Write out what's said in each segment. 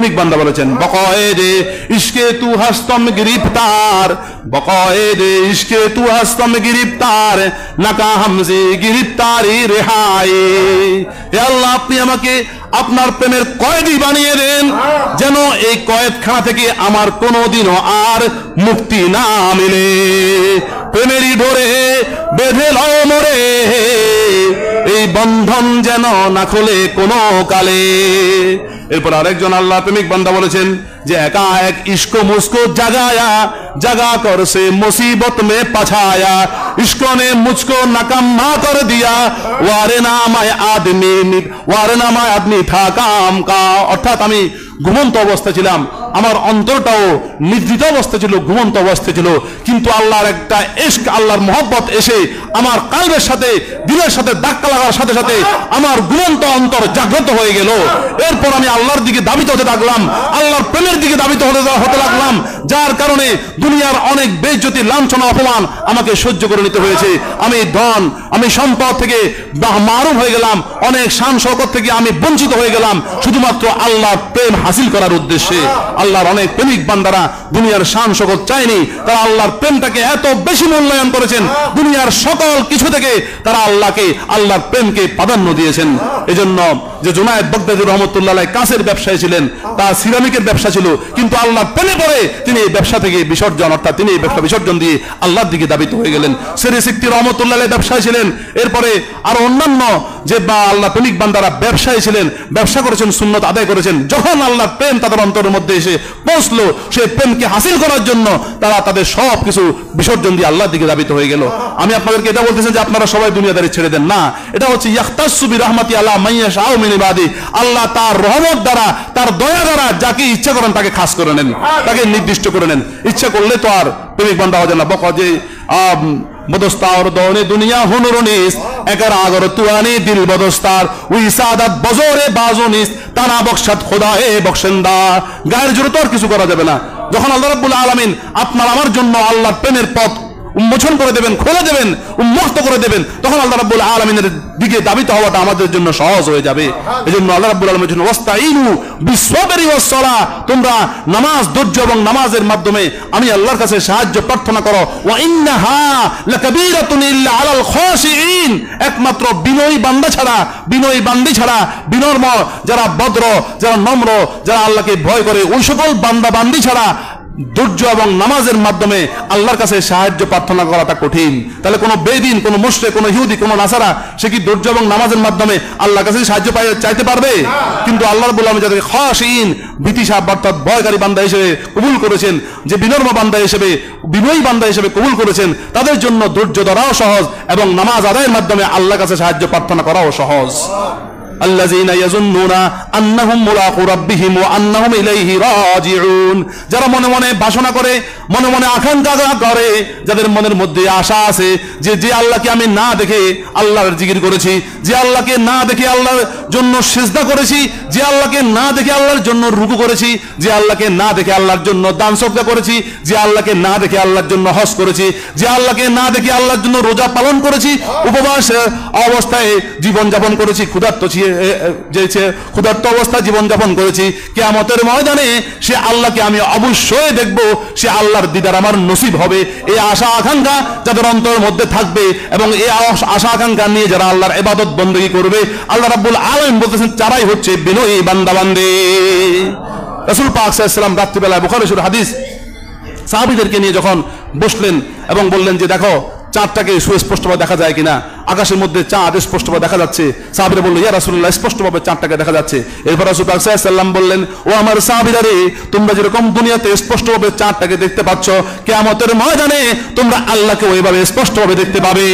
প্রেমিক বান্দা বলেছেন, বকায়েদে ইশকে তু হস্তম গিরিফতার, বকায়েদে ইশকে তু হস্তম গিরিফতার, নাকা হামজে গিরিফতারি রেহাই। হে আল্লাহ, আপনি আমাকে আপনার প্রেমের কয়েদি বানিয়ে দেন, যেন এই কয়েদখানা থেকে আমার কোনোদিনও আর মুক্তি না মিলে। প্রেমেরই ডোরে বেঁধে লও মোরে, এই বন্ধন যেন না খোলে কোনো কালে। এরপর আরেকজন আল্লাহ প্রেমিক বান্দা বলেছেন যে একা এক ইশকো মুঝকো জাগায়া, जगा कर से मुसीबत में पछाया, इश्को ने मुझको नकम्मा कर दिया, वारनामा आदमी था काम का। অর্থাৎ আমি ঘুমন্ত অবস্থা ছিলাম, আমার অন্তরটাও নিদ্রিত অবস্থা ছিল, ঘুমন্ত অবস্থা ছিল, কিন্তু আল্লাহর একটা ইশক, আল্লাহর মহব্বত এসে আমার কালবের সাথে দিলের সাথে ধাক্কা লাগার সাথে সাথে আমার ঘুমন্ত অন্তর জাগ্রত হয়ে গেল। এরপর আমি আল্লাহর দিকে ধাবিত হতে লাগলাম, আল্লাহর প্রেমের দিকে ধাবিত হতে লাগলাম, যার কারণে দুনিয়ার অনেক বেইজ্জতি, লাঞ্ছনা, অপমান আমাকে সহ্য করে নিতে হয়েছে। আমি ধন, আমি সম্পদ থেকে মারুম হয়ে গেলাম, অনেক শান শওকত থেকে আমি বঞ্চিত হয়ে গেলাম, শুধুমাত্র আল্লাহর প্রেম হাসিল করার উদ্দেশ্যে। আল্লাহর অনেক প্রেমিক বান্দারা দুনিয়ার শান শওকত চায়নি, তারা আল্লাহর প্রেমটাকে এত বেশি মূল্যায়ন করেছেন, দুনিয়ার সকল কিছু থেকে তারা আল্লাহর প্রেমকে প্রাধান্য দিয়েছেন। এজন্য যে জুনায়েদ বাগদাদী রহমতুল্লাহ আলাইহি কাঁচের ব্যবসায়ী ছিলেন, তার সিরামিকের ব্যবসা ছিল, কিন্তু আল্লাহর প্রেমে পড়ে তিনি এই ব্যবসা থেকে বিসর্জন, অর্থাৎ তিনি এই ব্যবসা বিসর্জন দিয়ে আল্লাহর দিকে ধাবিত হয়ে গেলেন। সেরি সিক্তি রহমতুল্লাহ আলাইহি ব্যবসায়ী ছিলেন, এরপরে আরো অন্যান্য যে আল্লাহ প্রেমিক বান্দারা ব্যবসায়ী ছিলেন, ব্যবসা করেছেন, সুন্নত আদায় করেছেন। যখন আল্লাহর প্রেম তাদের অন্তরের মধ্যে এসে পৌঁছলো, সেই প্রেমকে হাসিল করার জন্য তারা তাদের সব কিছু বিসর্জন দিয়ে আল্লাহর দিকে ধাবিত হয়ে গেল। আমি আপনাদেরকে এটা বলতেছেন যে আপনারা সবাই দুনিয়াদারি ছেড়ে দেন না, এটা হচ্ছে ইয়াখতাসু বিরহমাতি আলা মাইয়াশাউ মিন ইবাদি, আল্লাহ তার রহমত দ্বারা, তার দয়া দ্বারা যাকে ইচ্ছা করেন তাকে খাস করে নেন, তাকে নির্দিষ্ট করে নেন। ইচ্ছা করলে তো আর প্রেমিক বান্দা হওয়া যায় না। বকা যে বদস্তার দৌনে দুনিয়া হুনুরনিস একার আগর তুয়ানি দিল বদস্তার উই সাদাত বজরে বাজুনিস তানা বখশাত খোদায়ে বখশেন্দা। গায়ের জোরে তো আর কিছু করা যাবে না। যখন আল্লাহ রাব্বুল আলামিন আপনার আমার জন্য আল্লাহর প্রেমের পথ উন্মোচন করে দেবেন, খুলে দেবেন, উন্মুক্ত করে দেবেন, তখন আল্লাহ রাব্বুল আলামিনের দিকে দাবিত হওয়াটা আমাদের জন্য সহজ হয়ে যাবে। এজন্য আল্লাহ রাব্বুল আলামিনের জন্য ওয়াস্তাইনু বিসসাবরি ওয়াস-সালাহ, তোমরা নামাজ, ধৈর্য এবং নামাজের মাধ্যমে আমি আল্লাহর কাছে সাহায্য প্রার্থনা করো। ওয়া ইন্নাহা লাকাবীরাতুন ইল্লা আলাল খাশিঈন, একমাত্র বিনয়ী বান্দা ছাড়া, বিনয়ী বান্দি ছাড়া, বিনম্র যারা ভদ্র, যারা নম্র, যারা আল্লাহকে ভয় করে, ওই সকল বান্দা বান্দি ছাড়া ধৈর্য এবং নামাজের মাধ্যমে আল্লাহর কাছে সাহায্য প্রার্থনা করাটা কঠিন। তাহলে কোনো বেদিন, কোনো মুশরিক, কোনো ইহুদি, কোনো নাসারা সে কি ধৈর্য এবং নামাজের মাধ্যমে আল্লাহর কাছে সাহায্য চাইতে পারবে? কিন্তু আল্লাহ রাব্বুল আলামিন যাদেরকে খাশিঈন, ভীতিসাপ অর্থাৎ ভয়কারী বান্দা হিসেবে কবুল করেছেন, যে বিনম্র বান্দা হিসেবে, বিনয়ী বান্দা হিসেবে কবুল করেছেন, তাদের জন্য ধৈর্য ধরাও সহজ এবং নামাজ আদায়ের মাধ্যমে আল্লাহর কাছে সাহায্য প্রার্থনা করাও সহজ। আল্লাযীনা ইয়াযুন্নুনা আন্নাহুম মুলাকু রাব্বিহিম ওয়া আন্নাহুম ইলাইহি রাজিউন, যারা মনে মনে বাসনা করে, মনে মনে আকাঙ্ক্ষা করে, যাদের মনের মধ্যে আশা আছে যে আল্লাহকে আমি না দেখে আল্লাহর জিকির করেছি, যে আল্লাহকে না দেখে আল্লাহর জন্য সিজদা করেছি, যে আল্লাহকে না দেখে আল্লাহর জন্য রুকু করেছি, যে আল্লাহকে না দেখে আল্লাহর জন্য দান সদকা করেছি, যে আল্লাহকে না দেখে আল্লাহর জন্য হজ করেছি, যে আল্লাহকে না দেখে আল্লাহর জন্য রোজা পালন করেছি, উপবাস অবস্থায় জীবন যাপন করেছি, ক্ষুধার্ত অবস্থায় জীবন যাপন করেছি, কিয়ামতের ময়দানে সে আল্লাহকে আমি অবশ্যই দেখব, সে আল্লাহর দিদার আমার নসিব হবে। এই আশা আকাঙ্ক্ষা যাদের অন্তরের মধ্যে থাকবে এবং এই আশা আকাঙ্ক্ষা নিয়ে যারা আল্লাহর ইবাদত বন্দেগী করবে, আল্লাহ রাব্বুল আলামিন বলতেছেন তারাই হচ্ছে বিনয়ী বান্দা বান্দী। রাসূল পাক সাল্লাল্লাহু আলাইহি ওয়াসাল্লাম রাত্রিবেলায় বুখারী শরীফের হাদিস, সাহাবীদেরকে নিয়ে যখন বসলেন এবং বললেন যে দেখো চাঁদটাকে সুস্পষ্টভাবে দেখা যায় কিনা, আকাশের মধ্যে চাঁদ স্পষ্টভাবে দেখা যাচ্ছে। সাহাবীরা বলল ইয়া রাসূলুল্লাহ, স্পষ্টভাবে চাঁদটাকে দেখা যাচ্ছে। এরপর রাসূল পাক সাল্লাল্লাহু আলাইহি ওয়াসাল্লাম বললেন, ও আমার সাহাবীরা রে, তোমরা যেরকম দুনিয়াতে স্পষ্টভাবে চাঁদটাকে দেখতে পাচ্ছ, কিয়ামতের ময়দানে তোমরা আল্লাহকে ওইভাবে স্পষ্টভাবে দেখতে পাবে।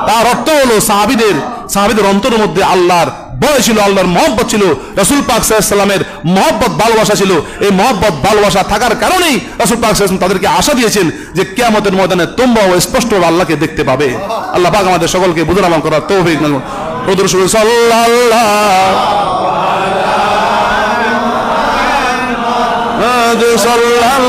তার অর্থ হলো সাহাবীদের অন্তরের মধ্যে আল্লাহর ভয় ছিল, আল্লাহর মহব্বত ছিল, রাসূল পাক সাল্লাল্লাহু আলাইহি ওয়াসাল্লামের মহব্বত ভালোবাসা ছিল। এই মহব্বত ভালোবাসা থাকার কারণেই রাসূল পাক সাল্লাল্লাহু আলাইহি ওয়াসাল্লাম তাদেরকে আশা দিয়েছেন যে কিয়ামতের ময়দানে তোমরাও স্পষ্টভাবে আল্লাহকে দেখতে পাবে। আল্লাহ পাক আমাদের সকলকে বুঝার আমল করার তৌফিক দান করুন। দরুদ শরীফ সাল্লাল্লাহু আলাইহি ওয়া সাল্লাম।